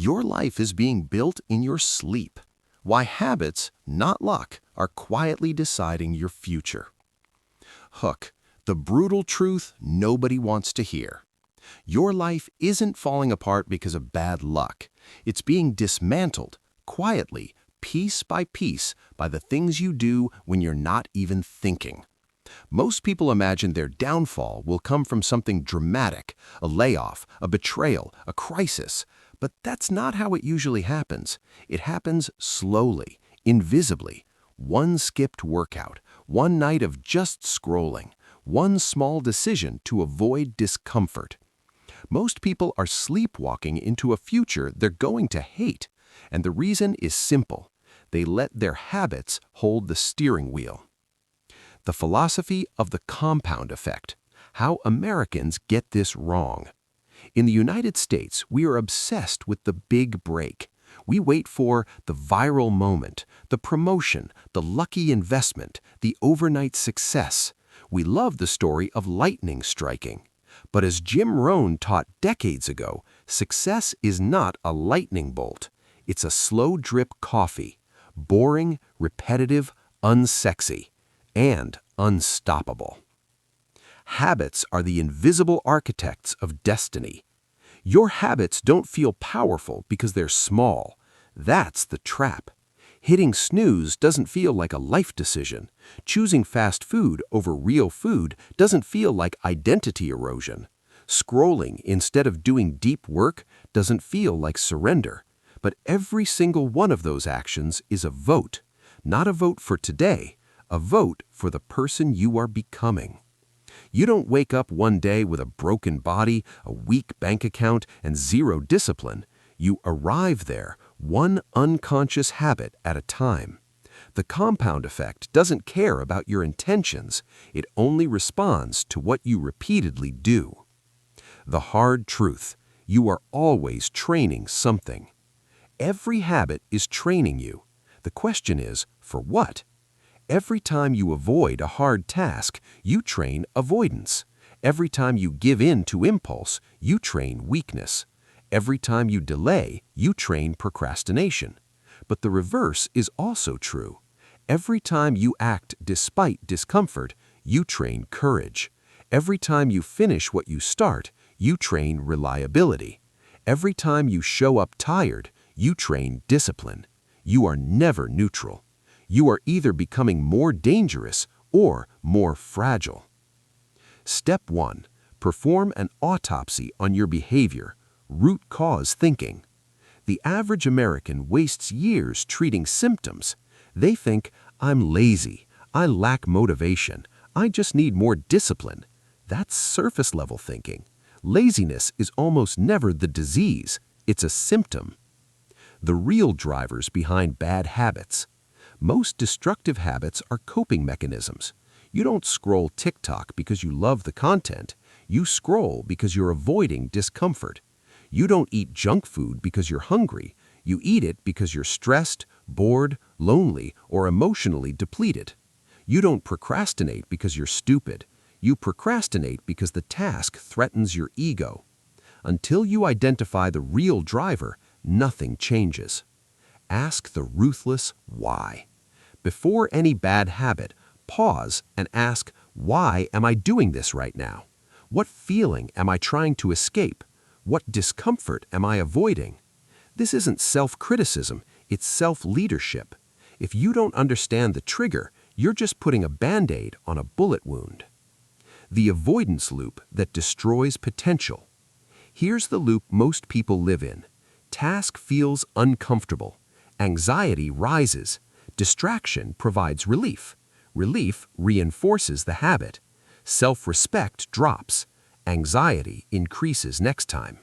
Your life is being built in your sleep. Why habits, not luck, are quietly deciding your future. Hook, the brutal truth nobody wants to hear. Your life isn't falling apart because of bad luck. It's being dismantled, quietly, piece by piece, by the things you do when you're not even thinking. Most people imagine their downfall will come from something dramatic, a layoff, a betrayal, a crisis. But that's not how it usually happens. It happens slowly, invisibly. One skipped workout, one night of just scrolling, one small decision to avoid discomfort. Most people are sleepwalking into a future they're going to hate, and the reason is simple. They let their habits hold the steering wheel. The philosophy of the compound effect. How Americans get this wrong. In the United States, we are obsessed with the big break. We wait for the viral moment, the promotion, the lucky investment, the overnight success. We love the story of lightning striking. But as Jim Rohn taught decades ago, success is not a lightning bolt. It's a slow drip coffee, boring, repetitive, unsexy, and unstoppable. Habits are the invisible architects of destiny. Your habits don't feel powerful because they're small. That's the trap. Hitting snooze doesn't feel like a life decision. Choosing fast food over real food doesn't feel like identity erosion. Scrolling instead of doing deep work doesn't feel like surrender. But every single one of those actions is a vote. Not a vote for today, a vote for the person you are becoming. You don't wake up one day with a broken body, a weak bank account, and zero discipline. You arrive there, one unconscious habit at a time. The compound effect doesn't care about your intentions. It only responds to what you repeatedly do. The hard truth: you are always training something. Every habit is training you. The question is, for what? Every time you avoid a hard task, you train avoidance. Every time you give in to impulse, you train weakness. Every time you delay, you train procrastination. But the reverse is also true. Every time you act despite discomfort, you train courage. Every time you finish what you start, you train reliability. Every time you show up tired, you train discipline. You are never neutral. You are either becoming more dangerous or more fragile. Step 1. Perform an autopsy on your behavior. Root cause thinking. The average American wastes years treating symptoms. They think, I'm lazy, I lack motivation, I just need more discipline. That's surface-level thinking. Laziness is almost never the disease, it's a symptom. The real drivers behind bad habits. Most destructive habits are coping mechanisms. You don't scroll TikTok because you love the content. You scroll because you're avoiding discomfort. You don't eat junk food because you're hungry. You eat it because you're stressed, bored, lonely, or emotionally depleted. You don't procrastinate because you're stupid. You procrastinate because the task threatens your ego. Until you identify the real driver, nothing changes. Ask the ruthless why. Before any bad habit, pause and ask, why am I doing this right now? What feeling am I trying to escape? What discomfort am I avoiding? This isn't self-criticism, it's self-leadership. If you don't understand the trigger, you're just putting a Band-Aid on a bullet wound. The avoidance loop that destroys potential. Here's the loop most people live in. Task feels uncomfortable. Anxiety rises. Distraction provides relief. Relief reinforces the habit. Self-respect drops. Anxiety increases next time.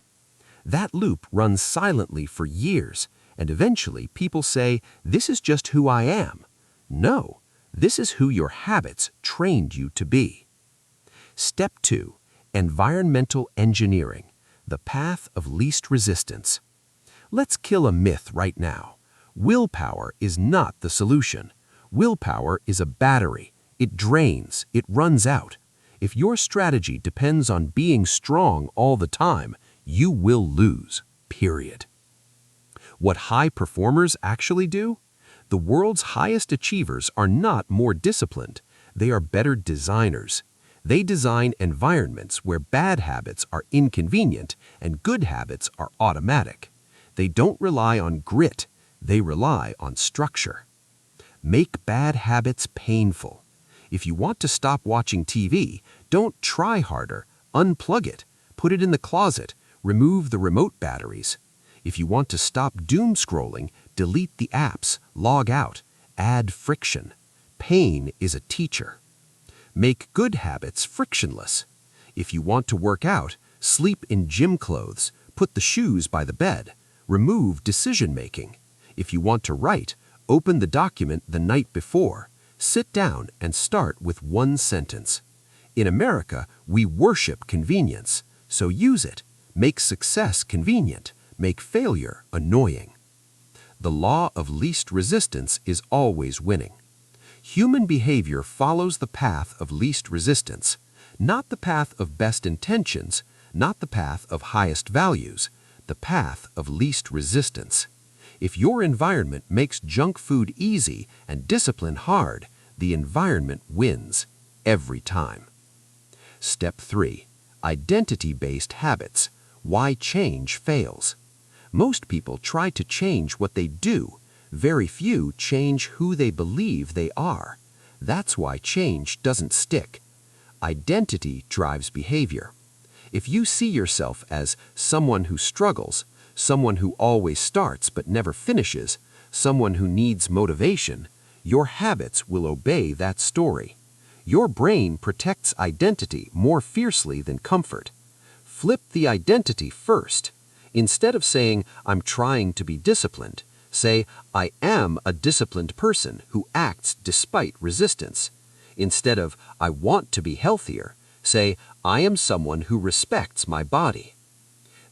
That loop runs silently for years, and eventually people say, this is just who I am. No, this is who your habits trained you to be. Step 2. Environmental engineering, the path of least resistance. Let's kill a myth right now. Willpower is not the solution. Willpower is a battery. It drains, it runs out. If your strategy depends on being strong all the time, you will lose, period. What high performers actually do? The world's highest achievers are not more disciplined. They are better designers. They design environments where bad habits are inconvenient and good habits are automatic. They don't rely on grit. They rely on structure. Make bad habits painful. If you want to stop watching TV, don't try harder. Unplug it. Put it in the closet. Remove the remote batteries. If you want to stop doom scrolling, delete the apps, log out, add friction. Pain is a teacher. Make good habits frictionless. If you want to work out, sleep in gym clothes, put the shoes by the bed, remove decision-making. If you want to write, open the document the night before, sit down and start with one sentence. In America, we worship convenience, so use it. Make success convenient. Make failure annoying. The law of least resistance is always winning. Human behavior follows the path of least resistance, not the path of best intentions, not the path of highest values, the path of least resistance. If your environment makes junk food easy and discipline hard, the environment wins every time. Step 3. Identity-based habits. Why change fails. Most people try to change what they do. Very few change who they believe they are. That's why change doesn't stick. Identity drives behavior. If you see yourself as someone who struggles, someone who always starts but never finishes, someone who needs motivation, your habits will obey that story. Your brain protects identity more fiercely than comfort. Flip the identity first. Instead of saying, "I'm trying to be disciplined," say, "I am a disciplined person who acts despite resistance." Instead of, "I want to be healthier," say, "I am someone who respects my body."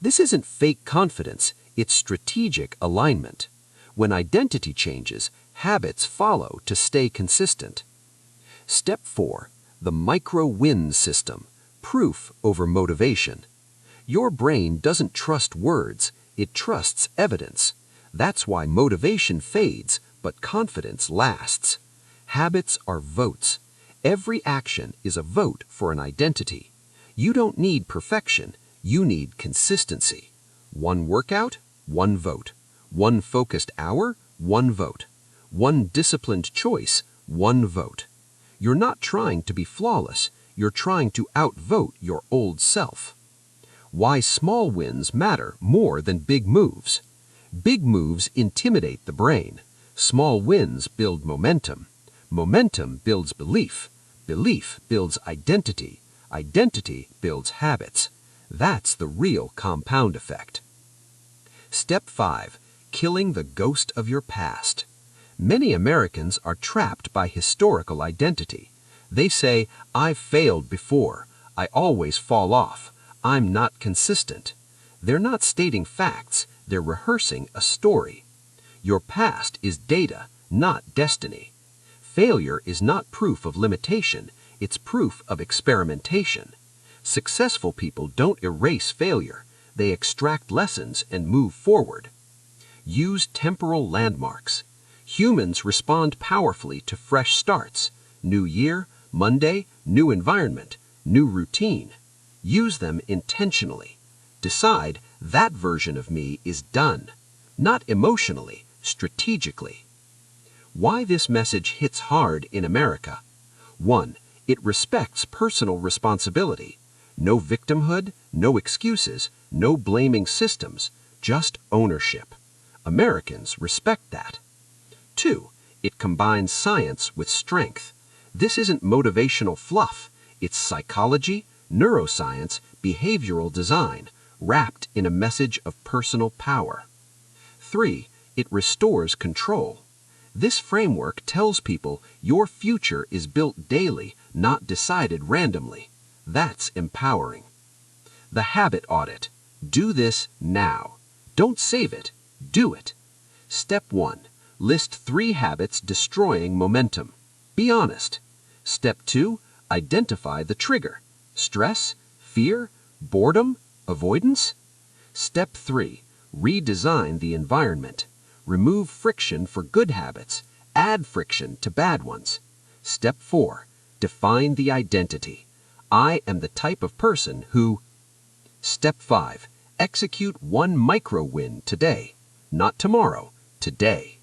This isn't fake confidence, it's strategic alignment. When identity changes, habits follow to stay consistent. Step 4. The micro-win system. Proof over motivation. Your brain doesn't trust words, it trusts evidence. That's why motivation fades, but confidence lasts. Habits are votes. Every action is a vote for an identity. You don't need perfection, you need consistency. One workout, one vote. One focused hour, one vote. One disciplined choice, one vote. You're not trying to be flawless, you're trying to outvote your old self. Why small wins matter more than big moves. Big moves intimidate the brain. Small wins build momentum. Momentum builds belief. Belief builds identity. Identity builds habits. That's the real compound effect. Step 5. Killing the ghost of your past. Many Americans are trapped by historical identity. They say, "I've failed before. I always fall off. I'm not consistent." They're not stating facts, they're rehearsing a story. Your past is data, not destiny. Failure is not proof of limitation, it's proof of experimentation. Successful people don't erase failure, they extract lessons and move forward. Use temporal landmarks. Humans respond powerfully to fresh starts. New year, Monday, new environment, new routine. Use them intentionally. Decide that version of me is done. Not emotionally, strategically. Why this message hits hard in America? 1. It respects personal responsibility. No victimhood, no excuses, no blaming systems, just ownership. Americans respect that. 2. It combines science with strength. This isn't motivational fluff. It's psychology, neuroscience, behavioral design, wrapped in a message of personal power. 3. It restores control. This framework tells people your future is built daily, not decided randomly. That's empowering. The habit audit. Do this now. Don't save it. Do it. Step 1. List 3 habits destroying momentum. Be honest. Step 2. Identify the trigger. Stress, fear, boredom, avoidance. Step 3. Redesign the environment. Remove friction for good habits. Add friction to bad ones. Step 4. Define the identity. I am the type of person who... Step 5. Execute one micro-win today. Not tomorrow, today.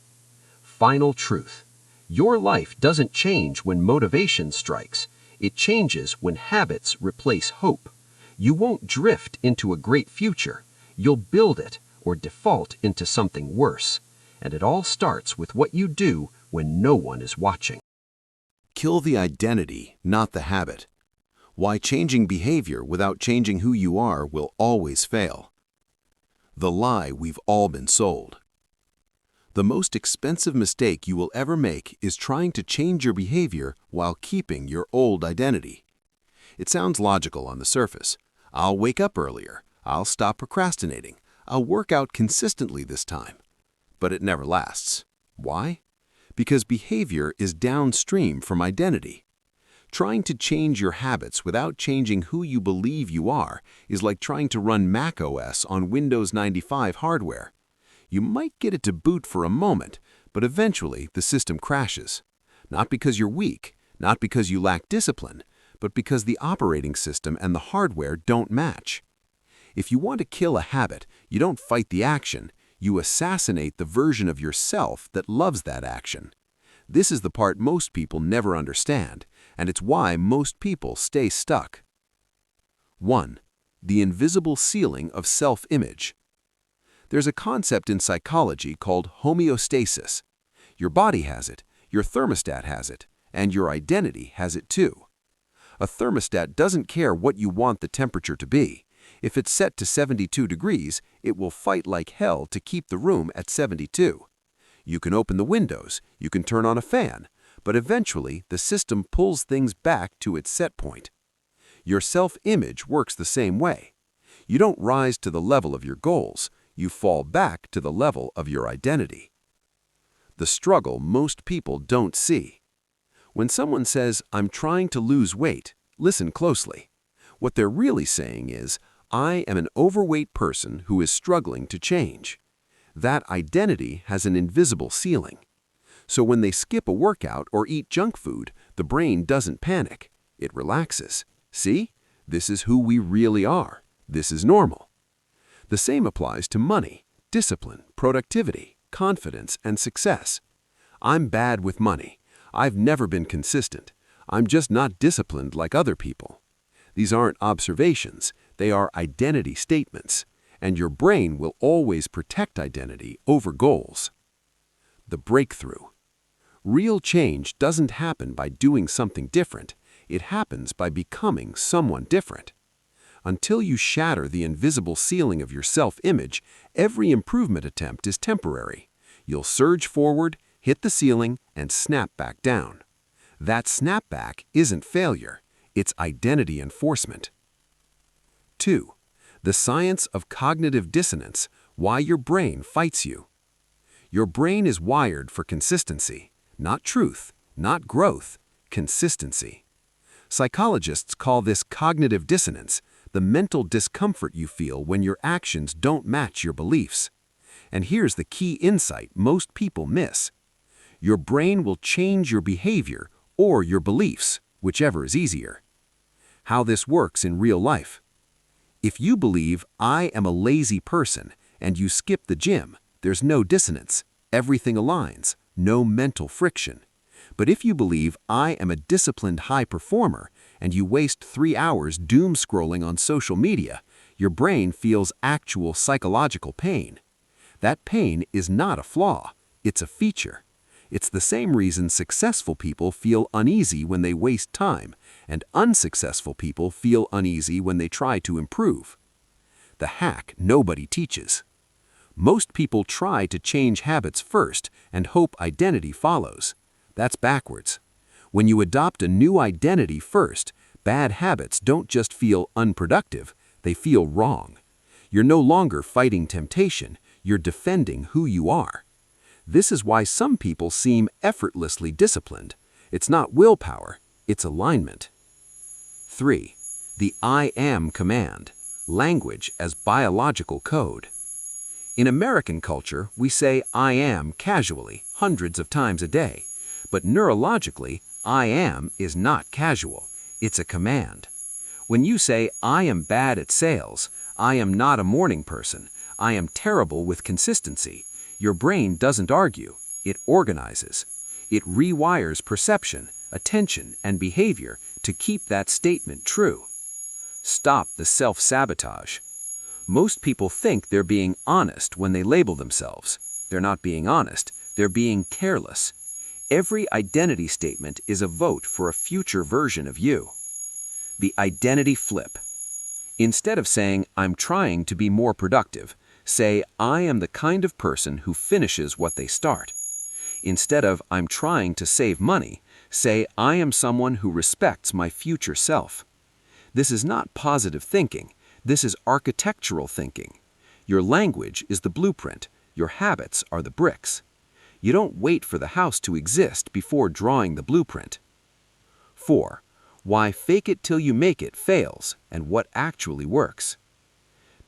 Final truth. Your life doesn't change when motivation strikes. It changes when habits replace hope. You won't drift into a great future. You'll build it or default into something worse. And it all starts with what you do when no one is watching. Kill the identity, not the habit. Why changing behavior without changing who you are will always fail. The lie we've all been sold. The most expensive mistake you will ever make is trying to change your behavior while keeping your old identity. It sounds logical on the surface. I'll wake up earlier. I'll stop procrastinating. I'll work out consistently this time. But it never lasts. Why? Because behavior is downstream from identity. Trying to change your habits without changing who you believe you are is like trying to run macOS on Windows 95 hardware. You might get it to boot for a moment, but eventually the system crashes. Not because you're weak, not because you lack discipline, but because the operating system and the hardware don't match. If you want to kill a habit, you don't fight the action, you assassinate the version of yourself that loves that action. This is the part most people never understand, and it's why most people stay stuck. 1. The invisible ceiling of self-image. There's a concept in psychology called homeostasis. Your body has it, your thermostat has it, and your identity has it too. A thermostat doesn't care what you want the temperature to be. If it's set to 72 degrees, it will fight like hell to keep the room at 72. You can open the windows, you can turn on a fan, but eventually the system pulls things back to its set point. Your self-image works the same way. You don't rise to the level of your goals, you fall back to the level of your identity. The struggle most people don't see. When someone says, "I'm trying to lose weight," listen closely. What they're really saying is, "I am an overweight person who is struggling to change." That identity has an invisible ceiling. So when they skip a workout or eat junk food, the brain doesn't panic. It relaxes. See? This is who we really are. This is normal. The same applies to money, discipline, productivity, confidence, and success. I'm bad with money. I've never been consistent. I'm just not disciplined like other people. These aren't observations. They are identity statements. And your brain will always protect identity over goals. The breakthrough. Real change doesn't happen by doing something different. It happens by becoming someone different. Until you shatter the invisible ceiling of your self-image, every improvement attempt is temporary. You'll surge forward, hit the ceiling, and snap back down. That snapback isn't failure. It's identity enforcement. 2. The science of cognitive dissonance, why your brain fights you. Your brain is wired for consistency, not truth, not growth, consistency. Psychologists call this cognitive dissonance, the mental discomfort you feel when your actions don't match your beliefs. And here's the key insight most people miss. Your brain will change your behavior or your beliefs, whichever is easier. How this works in real life. If you believe, "I am a lazy person," and you skip the gym, there's no dissonance. Everything aligns, no mental friction. But if you believe, "I am a disciplined high performer," and you waste 3 hours doom scrolling on social media, your brain feels actual psychological pain. That pain is not a flaw, it's a feature. It's the same reason successful people feel uneasy when they waste time, and unsuccessful people feel uneasy when they try to improve. The hack nobody teaches. Most people try to change habits first and hope identity follows. That's backwards. When you adopt a new identity first, bad habits don't just feel unproductive, they feel wrong. You're no longer fighting temptation, you're defending who you are. This is why some people seem effortlessly disciplined. It's not willpower, it's alignment. 3. The I am command, language as biological code. In American culture, we say I am casually, hundreds of times a day. But neurologically, I am is not casual. It's a command. When you say, I am bad at sales, I am not a morning person, I am terrible with consistency, your brain doesn't argue, it organizes. It rewires perception, attention, and behavior to keep that statement true. Stop the self-sabotage. Most people think they're being honest when they label themselves. They're not being honest, they're being careless. Every identity statement is a vote for a future version of you. The identity flip. Instead of saying, I'm trying to be more productive, say, I am the kind of person who finishes what they start. Instead of, I'm trying to save money, say, I am someone who respects my future self. This is not positive thinking. This is architectural thinking. Your language is the blueprint. Your habits are the bricks. You don't wait for the house to exist before drawing the blueprint. 4. Why fake it till you make it fails and what actually works.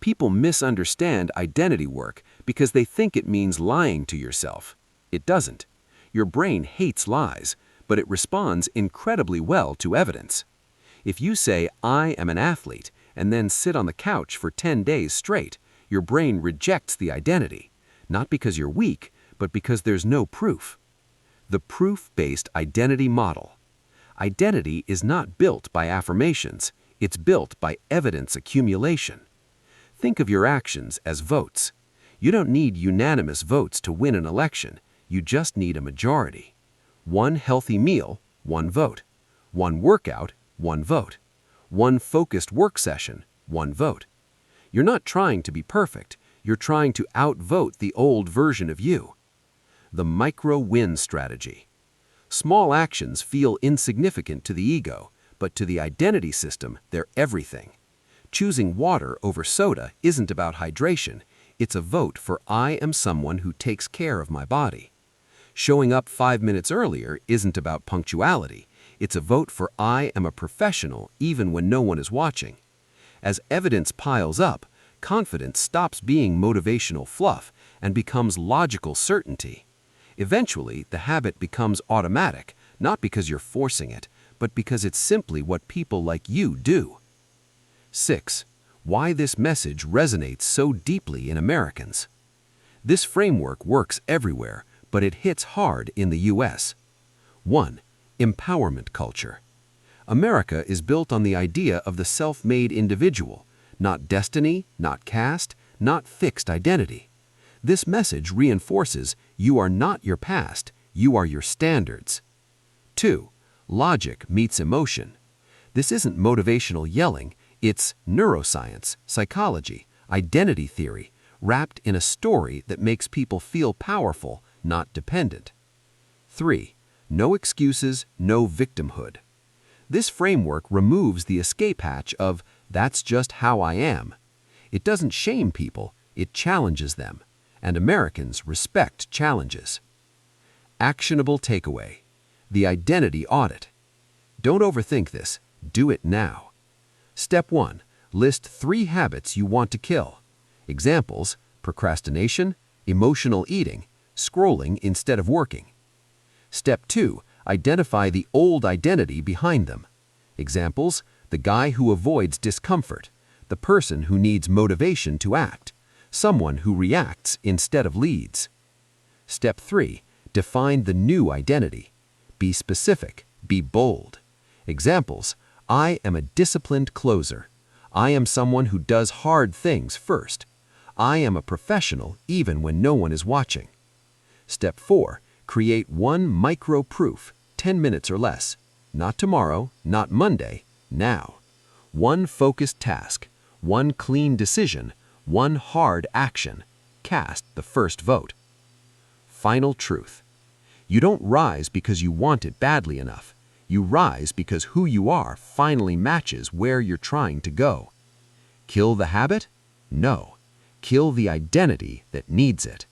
People misunderstand identity work because they think it means lying to yourself. It doesn't. Your brain hates lies, but it responds incredibly well to evidence. If you say, I am an athlete, and then sit on the couch for 10 days straight, your brain rejects the identity, not because you're weak, but because there's no proof. The proof-based identity model. Identity is not built by affirmations, it's built by evidence accumulation. Think of your actions as votes. You don't need unanimous votes to win an election, you just need a majority. One healthy meal, one vote. One workout, one vote. One focused work session, one vote. You're not trying to be perfect, you're trying to outvote the old version of you. The micro-win strategy. Small actions feel insignificant to the ego, but to the identity system, they're everything. Choosing water over soda isn't about hydration, it's a vote for I am someone who takes care of my body. Showing up 5 minutes earlier isn't about punctuality, it's a vote for I am a professional even when no one is watching. As evidence piles up, confidence stops being motivational fluff and becomes logical certainty. Eventually, the habit becomes automatic, not because you're forcing it, but because it's simply what people like you do. 6. Why this message resonates so deeply in Americans. This framework works everywhere, but it hits hard in the U.S. 1. Empowerment culture. America is built on the idea of the self-made individual, not destiny, not caste, not fixed identity. This message reinforces you are not your past, you are your standards. 2. Logic meets emotion. This isn't motivational yelling, it's neuroscience, psychology, identity theory, wrapped in a story that makes people feel powerful, not dependent. 3. No excuses, no victimhood. This framework removes the escape hatch of, that's just how I am. It doesn't shame people, it challenges them, and Americans respect challenges. Actionable takeaway. The identity audit. Don't overthink this, do it now. Step 1. List 3 habits you want to kill. Examples: procrastination, emotional eating, scrolling instead of working. Step 2. Identify the old identity behind them. Examples: the guy who avoids discomfort, the person who needs motivation to act, someone who reacts instead of leads. Step 3. Define the new identity. Be specific, be bold. Examples: I am a disciplined closer. I am someone who does hard things first. I am a professional even when no one is watching. Step 4. Create one micro-proof, 10 minutes or less. Not tomorrow, not Monday, now. One focused task, one clean decision, one hard action. Cast the first vote. Final truth. You don't rise because you want it badly enough. You rise because who you are finally matches where you're trying to go. Kill the habit? No. Kill the identity that needs it.